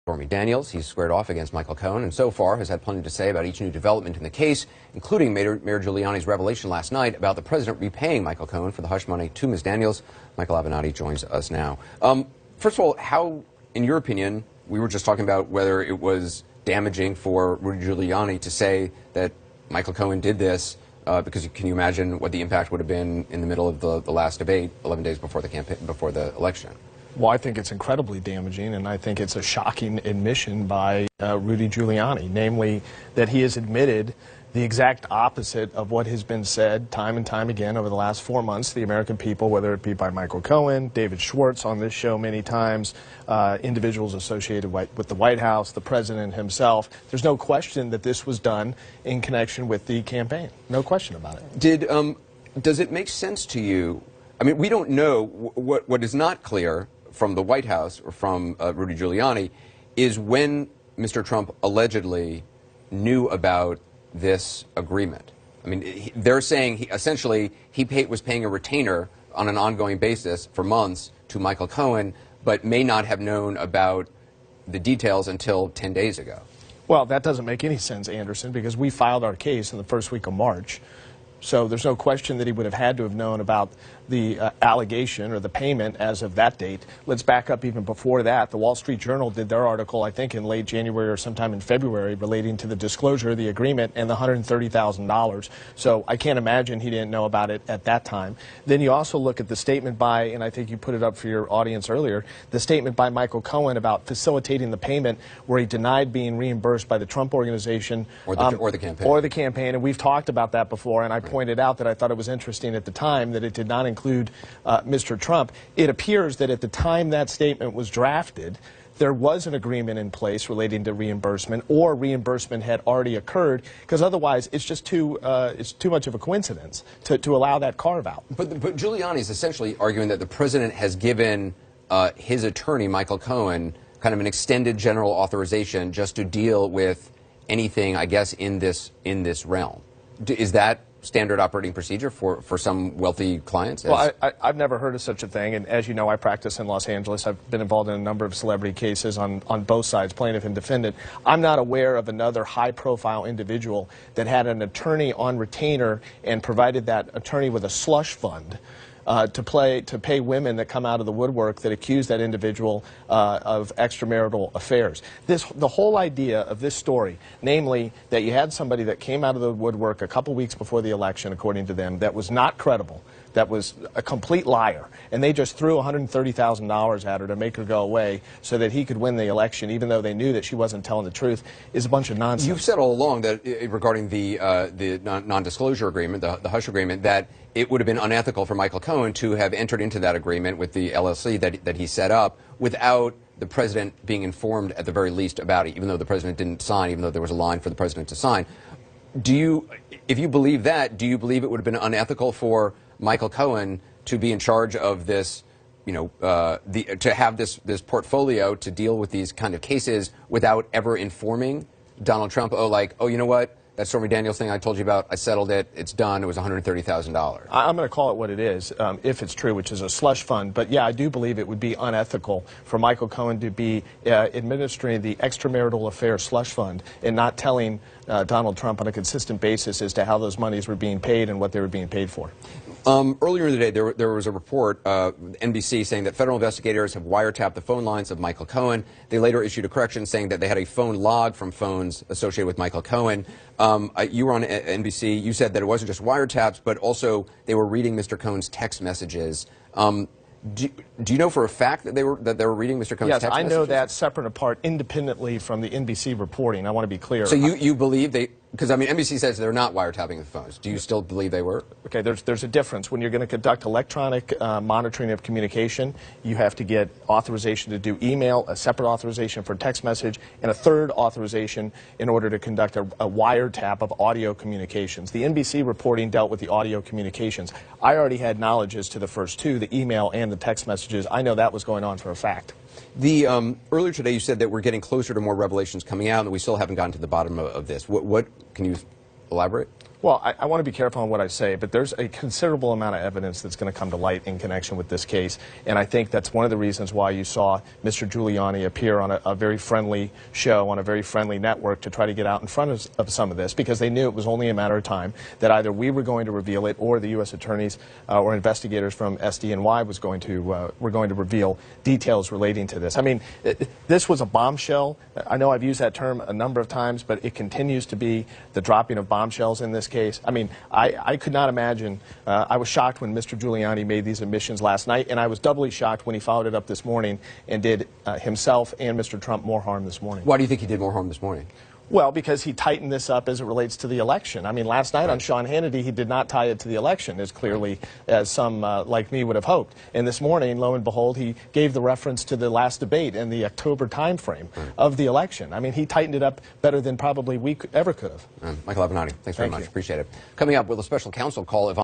Stormy Daniels. He's squared off against Michael Cohen and so far has had plenty to say about each new development in the case, including Mayor Giuliani's revelation last night about the president repaying Michael Cohen for the hush money to Ms. Daniels. Michael Avenatti joins us now. First of all, how, in your opinion, we were just talking about whether it was damaging for Rudy Giuliani to say that Michael Cohen did this, because can you imagine what the impact would have been in the middle of the last debate, 11 days before the campaign, before the election? Well, I think it's incredibly damaging, and I think it's a shocking admission by Rudy Giuliani, namely that he has admitted the exact opposite of what has been said time and time again over the last 4 months to the American people, whether it be by Michael Cohen, David Schwartz on this show many times, individuals associated with the White House, the president himself. There's no question that this was done in connection with the campaign. No question about it. Does it make sense to you? I mean, we don't know what is not clear from the White House or from Rudy Giuliani is when Mr. Trump allegedly knew about this agreement. I mean, they're saying essentially he was paying a retainer on an ongoing basis for months to Michael Cohen, but may not have known about the details until 10 days ago. Well, that doesn't make any sense, Anderson, because we filed our case in the first week of March. So there's no question that he would have had to have known about the allegation or the payment as of that date. Let's back up even before that. The Wall Street Journal did their article, I think, in late January or sometime in February relating to the disclosure of the agreement and the $130,000. So I can't imagine he didn't know about it at that time. Then you also look at the statement by, and I think you put it up for your audience earlier, the statement by Michael Cohen about facilitating the payment where he denied being reimbursed by the Trump Organization. Or the campaign. Or the campaign, and we've talked about that before, and I pointed out that I thought it was interesting at the time that it did not include Mr. Trump. It appears that at the time that statement was drafted, there was an agreement in place relating to reimbursement, or reimbursement had already occurred, because otherwise it's just too much of a coincidence to allow that carve out. But Giuliani is essentially arguing that the president has given his attorney, Michael Cohen, kind of an extended general authorization just to deal with anything, I guess, in this realm. Is that standard operating procedure for some wealthy clients? Well, I've never heard of such a thing, and as you know, I practice in Los Angeles. I've been involved in a number of celebrity cases on both sides, plaintiff and defendant. I'm not aware of another high-profile individual that had an attorney on retainer and provided that attorney with a slush fund to pay women that come out of the woodwork that accuse that individual of extramarital affairs. The whole idea of this story, namely that you had somebody that came out of the woodwork a couple weeks before the election, according to them, that was not credible, that was a complete liar, and they just threw $130,000 at her to make her go away so that he could win the election, even though they knew that she wasn't telling the truth, is a bunch of nonsense. You've said all along that regarding the non-disclosure agreement, the hush agreement, that it would have been unethical for Michael Cohen to have entered into that agreement with the LLC that he set up without the president being informed at the very least about it, even though the president didn't sign, even though there was a line for the president to sign. If you believe that, do you believe it would have been unethical for Michael Cohen to be in charge of this, to have this portfolio to deal with these kind of cases without ever informing Donald Trump, oh, you know what? That Stormy Daniels thing I told you about, I settled it, it's done, it was $130,000. I'm going to call it what it is, if it's true, which is a slush fund. But yeah, I do believe it would be unethical for Michael Cohen to be administering the extramarital affair slush fund and not telling Donald Trump on a consistent basis as to how those monies were being paid and what they were being paid for. Earlier in the day, there was a report, NBC, saying that federal investigators have wiretapped the phone lines of Michael Cohen. They later issued a correction saying that they had a phone log from phones associated with Michael Cohen. You were on NBC. You said that it wasn't just wiretaps, but also they were reading Mr. Cohen's text messages. Do you know for a fact that they were reading Mr. Cohen's text messages? Yes, I know that separate and apart, independently from the NBC reporting. I want to be clear. So you believe they? Because I mean, NBC says they're not wiretapping the phones. Do you still believe they were? Okay, there's a difference. When you're going to conduct electronic monitoring of communication, you have to get authorization to do email, a separate authorization for text message, and a third authorization in order to conduct a wiretap of audio communications. The NBC reporting dealt with the audio communications. I already had knowledge as to the first two, the email and the text messages. I know that was going on for a fact. Earlier today you said that we're getting closer to more revelations coming out and that we still haven't gotten to the bottom of this. What can you elaborate? Well, I want to be careful on what I say, but there's a considerable amount of evidence that's going to come to light in connection with this case, and I think that's one of the reasons why you saw Mr. Giuliani appear on a very friendly show, on a very friendly network, to try to get out in front of some of this, because they knew it was only a matter of time that either we were going to reveal it or the U.S. attorneys or investigators from SDNY were going to reveal details relating to this. I mean, this was a bombshell. I know I've used that term a number of times, but it continues to be the dropping of bombshells in this case. I mean, I could not imagine. I was shocked when Mr. Giuliani made these admissions last night, and I was doubly shocked when he followed it up this morning and did himself and Mr. Trump more harm this morning. Why do you think he did more harm this morning? Well, because he tightened this up as it relates to the election. I mean, last night on Sean Hannity, he did not tie it to the election as clearly as some like me would have hoped. And this morning, lo and behold, he gave the reference to the last debate in the October time frame of the election. I mean, he tightened it up better than probably we ever could have. Michael Avenatti, thanks very much. you. Appreciate it. Coming up, will the special counsel call Ivanka